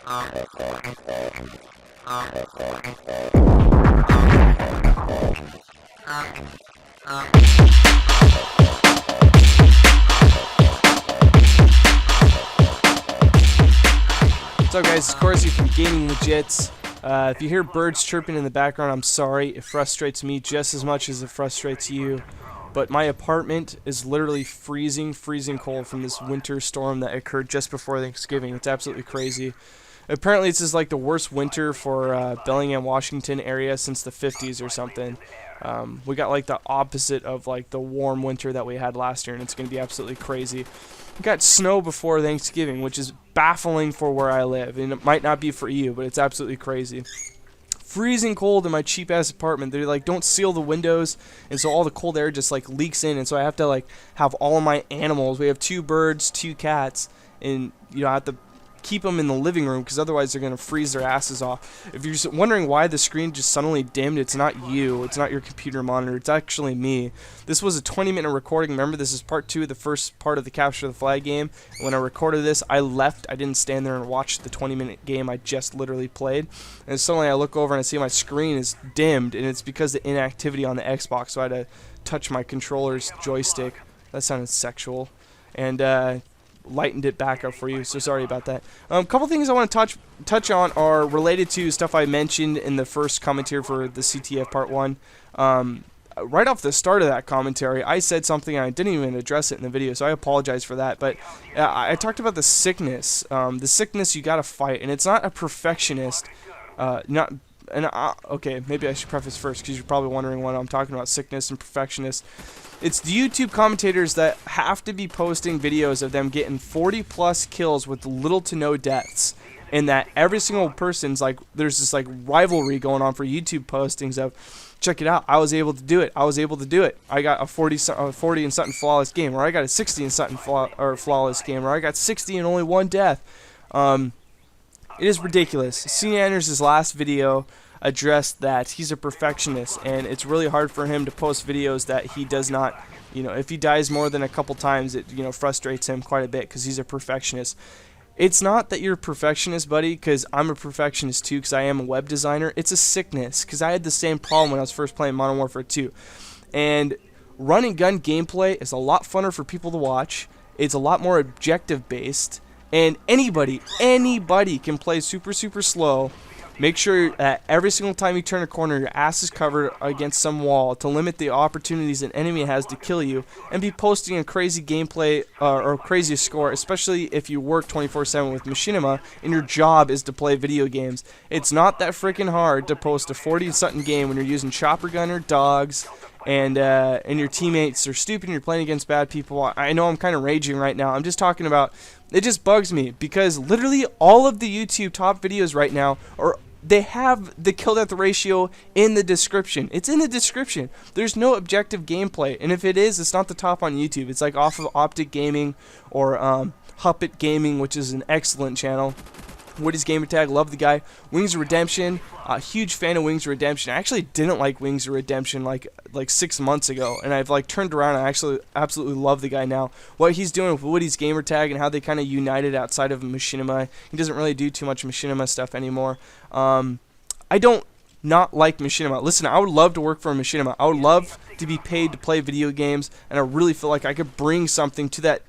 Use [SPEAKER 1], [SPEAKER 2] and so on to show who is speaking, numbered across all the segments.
[SPEAKER 1] What's up, guys? It's Corsi from Gaming Legits. If you hear birds chirping in the background, I'm sorry. It frustrates me just as much as it frustrates you. But my apartment is literally freezing cold from this winter storm that occurred just before Thanksgiving. It's absolutely crazy. Apparently, this is like the worst winter for Bellingham, Washington area since the 50s or something. We got like the opposite of like the warm winter that we had last year, and it's going to be absolutely crazy. We got snow before Thanksgiving, which is baffling for where I live, and it might not be for you, but it's absolutely crazy. Freezing cold in my cheap ass apartment. They like don't seal the windows, and so all the cold air just like leaks in, and so I have to like have all of my animals. We have 2 birds, 2 cats, and you know I have to keep them in the living room because otherwise they're going to freeze their asses off. If you're wondering why the screen just suddenly dimmed, it's not you, it's not your computer monitor, it's actually me. This was a 20-minute recording. Remember, this is part 2 of the first part of the Capture the Flag game. When I recorded this, I left. I didn't stand there and watch the 20-minute game I just literally played. And suddenly I look over and I see my screen is dimmed, and it's because of the inactivity on the Xbox, so I had to touch my controller's joystick. That sounded sexual. And lightened it back up for you, so sorry about that. Couple things I want to touch on are related to stuff I mentioned in the first commentary for the CTF part 1. Right off the start of that commentary, I said something and I didn't even address it in the video, so I apologize for that. But I talked about the sickness you gotta fight, and it's not a perfectionist. Okay, maybe I should preface first because you're probably wondering what I'm talking about, sickness and perfectionist. It's the YouTube commentators that have to be posting videos of them getting 40+ kills with little to no deaths, and that every single person's like, there's this like rivalry going on for YouTube postings of, check it out, I was able to do it, I got a 40 and something flawless game, or I got a 60 and something flawless game, or I got 60 and only 1 death. It is ridiculous. C. Anders' last video addressed that he's a perfectionist, and it's really hard for him to post videos that he does not, you know, if he dies more than a couple times, it, you know, frustrates him quite a bit because he's a perfectionist. It's not that you're a perfectionist, buddy, because I'm a perfectionist too, because I am a web designer. It's a sickness, because I had the same problem when I was first playing Modern Warfare 2. And run and gun gameplay is a lot funner for people to watch. It's a lot more objective based, and anybody can play super slow. Make sure that every single time you turn a corner, your ass is covered against some wall to limit the opportunities an enemy has to kill you, and be posting a crazy gameplay or a crazy score, especially if you work 24/7 with Machinima and your job is to play video games. It's not that freaking hard to post a 40-something game when you're using chopper gunner, dogs, and your teammates are stupid and you're playing against bad people. I know I'm kind of raging right now. I'm just talking about, it just bugs me because literally all of the YouTube top videos right now they have the kill death ratio in the description. It's in the description. There's no objective gameplay, and if it is, it's not the top on YouTube. It's like off of Optic Gaming or Huppet Gaming, which is an excellent channel. Woody's Gamertag, love the guy. Wings of Redemption, huge fan of Wings of Redemption. I actually didn't like Wings of Redemption like 6 months ago, and I've like turned around. I actually absolutely love the guy now. What he's doing with Woody's Gamertag and how they kind of united outside of Machinima. He doesn't really do too much Machinima stuff anymore. I don't not like Machinima. Listen, I would love to work for Machinima. I would love to be paid to play video games, and I really feel like I could bring something to that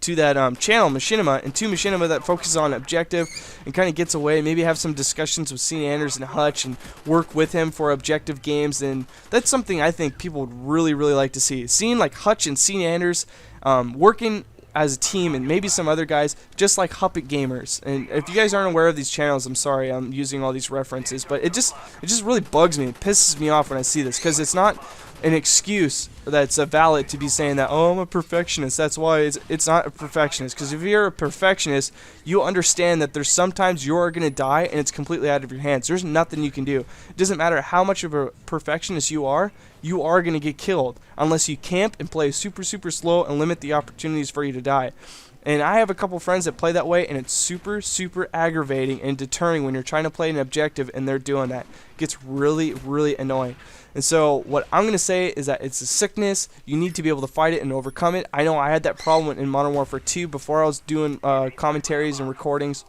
[SPEAKER 1] channel, Machinima, and to Machinima that focuses on objective and kind of gets away, maybe have some discussions with C. Anders and Hutch and work with him for objective games, and that's something I think people would really like to see. Seeing like Hutch and C. Anders working as a team, and maybe some other guys, just like Huppet Gamers. And if you guys aren't aware of these channels, I'm sorry I'm using all these references, but it just really bugs me. It pisses me off when I see this, because it's not an excuse that's valid to be saying that, oh, I'm a perfectionist. That's why it's not a perfectionist. Because if you're a perfectionist, you understand that there's sometimes you're going to die and it's completely out of your hands. There's nothing you can do. It doesn't matter how much of a perfectionist you are going to get killed unless you camp and play super slow and limit the opportunities for you to die. And I have a couple friends that play that way, and it's super aggravating and deterring when you're trying to play an objective and they're doing that. It gets really annoying. And so what I'm going to say is that it's a sickness. You need to be able to fight it and overcome it. I know I had that problem in Modern Warfare 2 before I was doing commentaries and recordings.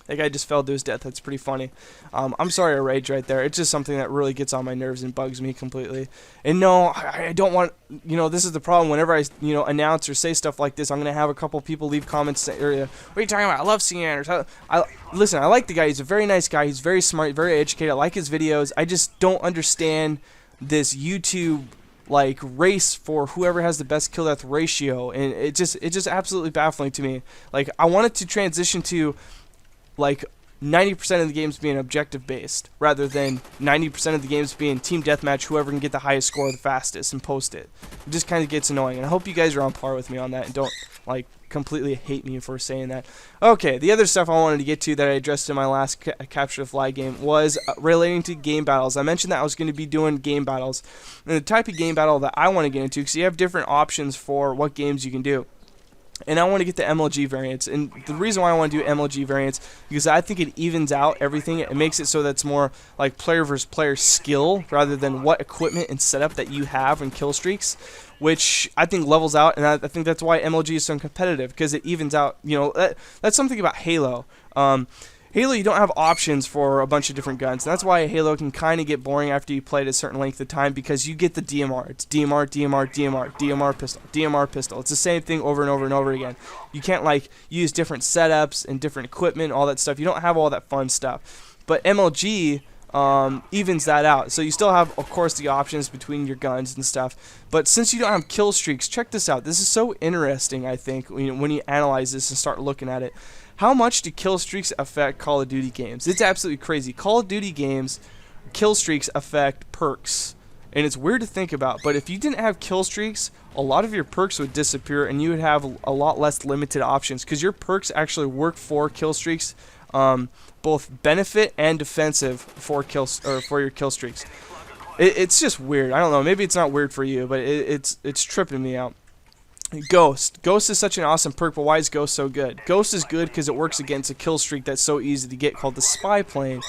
[SPEAKER 1] That guy just fell to his death. That's pretty funny. I'm sorry I rage right there. It's just something that really gets on my nerves and bugs me completely. And no, I don't want, this is the problem. Whenever I, announce or say stuff like this, I'm going to have a couple people leave comments area. What are you talking about? I love seeing Anders. Listen, I like the guy. He's a very nice guy. He's very smart, very educated. I like his videos. I just don't understand this YouTube race for whoever has the best kill death ratio, and it's just absolutely baffling to me. I wanted to transition to 90% of the games being objective based rather than 90% of the games being team deathmatch, whoever can get the highest score the fastest and post it. It just kind of gets annoying, and I hope you guys are on par with me on that and don't completely hate me for saying that. Okay, the other stuff I wanted to get to that I addressed in my last capture the flag game was relating to game battles. I mentioned that I was going to be doing game battles, and the type of game battle that I want to get into, because you have different options for what games you can do. And I want to get the MLG variants, and the reason why I want to do MLG variants because I think it evens out everything. It makes it so that's more like player versus player skill rather than what equipment and setup that you have and kill streaks, which I think levels out, and I think that's why MLG is so competitive, because it evens out. That's something about Halo. Halo, you don't have options for a bunch of different guns. And that's why Halo can kind of get boring after you play it a certain length of time, because you get the DMR. It's DMR, DMR, DMR, DMR pistol, DMR pistol. It's the same thing over and over and over again. You can't use different setups and different equipment, all that stuff. You don't have all that fun stuff. But MLG evens that out. So you still have, of course, the options between your guns and stuff. But since you don't have kill streaks, check this out. This is so interesting, I think, when you analyze this and start looking at it. How much do kill streaks affect Call of Duty games? It's absolutely crazy. Call of Duty games, kill streaks affect perks. And it's weird to think about, but if you didn't have kill streaks, a lot of your perks would disappear and you would have a lot less limited options, because your perks actually work for kill streaks, both benefit and defensive for your kill streaks. It's just weird. I don't know. Maybe it's not weird for you, but it's tripping me out. Ghost is such an awesome perk, but why is Ghost so good? Ghost is good because it works against a kill streak that's so easy to get, called the spy plane.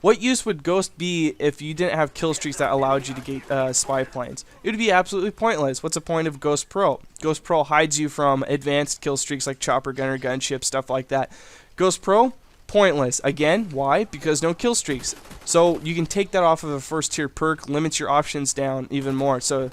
[SPEAKER 1] What use would Ghost be if you didn't have kill streaks that allowed you to get spy planes? It would be absolutely pointless. What's the point of Ghost Pro? Ghost Pro hides you from advanced kill streaks like chopper gunner, gunship, stuff like that. Ghost Pro, pointless. Again, why? Because no kill streaks. So you can take that off of a first tier perk, limits your options down even more. So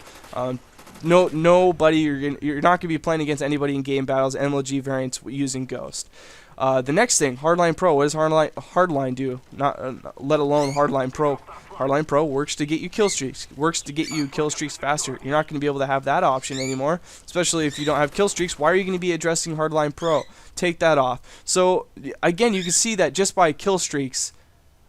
[SPEAKER 1] nobody, you're not going to be playing against anybody in game battles, MLG variants using Ghost. The next thing, Hardline Pro. What does Hardline do? Let alone Hardline Pro. Hardline Pro works to get you kill streaks. Works to get you kill streaks faster. You're not going to be able to have that option anymore, especially if you don't have kill streaks. Why are you going to be addressing Hardline Pro? Take that off. So again, you can see that just by kill streaks,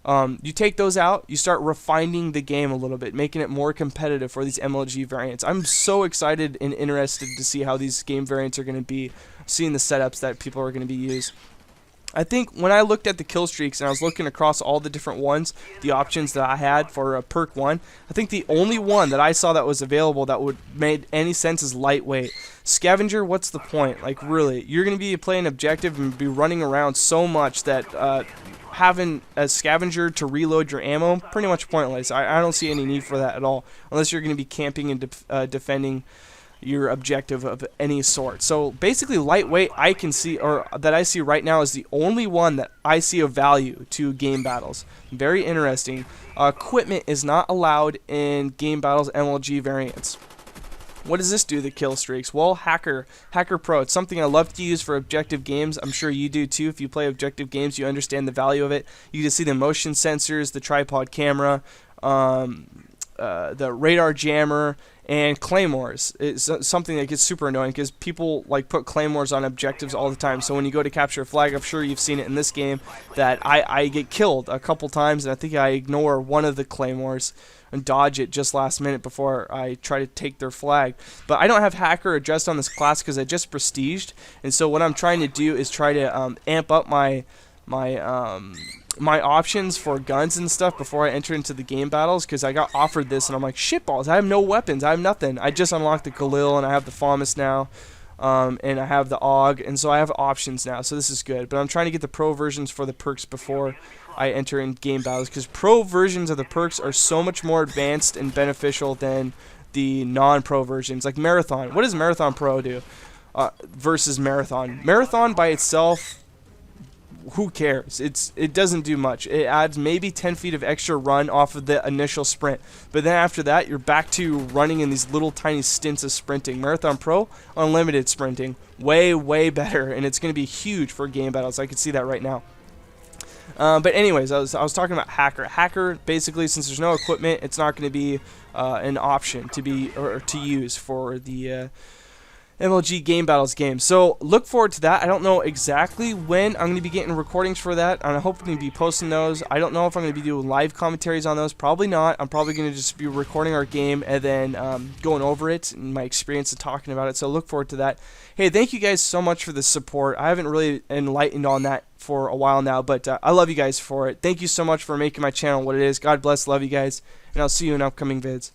[SPEAKER 1] you take those out, you start refining the game a little bit, making it more competitive for these MLG variants. I'm so excited and interested to see how these game variants are going to be, seeing the setups that people are going to be used. I think when I looked at the kill streaks and I was looking across all the different ones, the options that I had for perk 1, I think the only one that I saw that was available that would made any sense is lightweight. Scavenger, what's the point? Really, you're going to be playing objective and be running around so much that having a scavenger to reload your ammo, pretty much pointless. I don't see any need for that at all, unless you're going to be camping and defending your objective of any sort. So basically lightweight I can see, or that I see right now, is the only one that I see of value to game battles. Very interesting. Equipment is not allowed in game battles MLG variants. What does this do to kill streaks? Well, Hacker Pro. It's something I love to use for objective games. I'm sure you do too. If you play objective games, you understand the value of it. You can see the motion sensors, the tripod camera, the radar jammer, and claymores. It's something that gets super annoying because people put claymores on objectives all the time. So when you go to capture a flag, I'm sure you've seen it in this game, that I get killed a couple times, and I think I ignore one of the claymores and dodge it just last minute before I try to take their flag. But I don't have Hacker addressed on this class because I just prestiged, and so what I'm trying to do is try to amp up my options for guns and stuff before I enter into the game battles, because I got offered this and I'm like, shitballs, I have no weapons, I have nothing. I just unlocked the Galil and I have the FAMAS now, and I have the AUG, and so I have options now, so this is good. But I'm trying to get the pro versions for the perks before I enter in game battles, because pro versions of the perks are so much more advanced and beneficial than the non-pro versions. Like Marathon, what does Marathon Pro do versus Marathon? Marathon by itself, who cares? It doesn't do much. It adds maybe 10 feet of extra run off of the initial sprint, but then after that you're back to running in these little tiny stints of sprinting. Marathon Pro, unlimited sprinting, way better, and it's going to be huge for game battles. I can see that right now. But anyways, I was talking about Hacker. Hacker, basically, since there's no equipment, it's not going to be an option to use for the MLG Game Battles game. So look forward to that. I don't know exactly when I'm going to be getting recordings for that, and I hope I'm going to be posting those. I don't know if I'm going to be doing live commentaries on those. Probably not. I'm probably going to just be recording our game and then going over it and my experience of talking about it. So look forward to that. Hey, thank you guys so much for the support. I haven't really enlightened on that for a while now, but I love you guys for it. Thank you so much for making my channel what it is. God bless. Love you guys, and I'll see you in upcoming vids.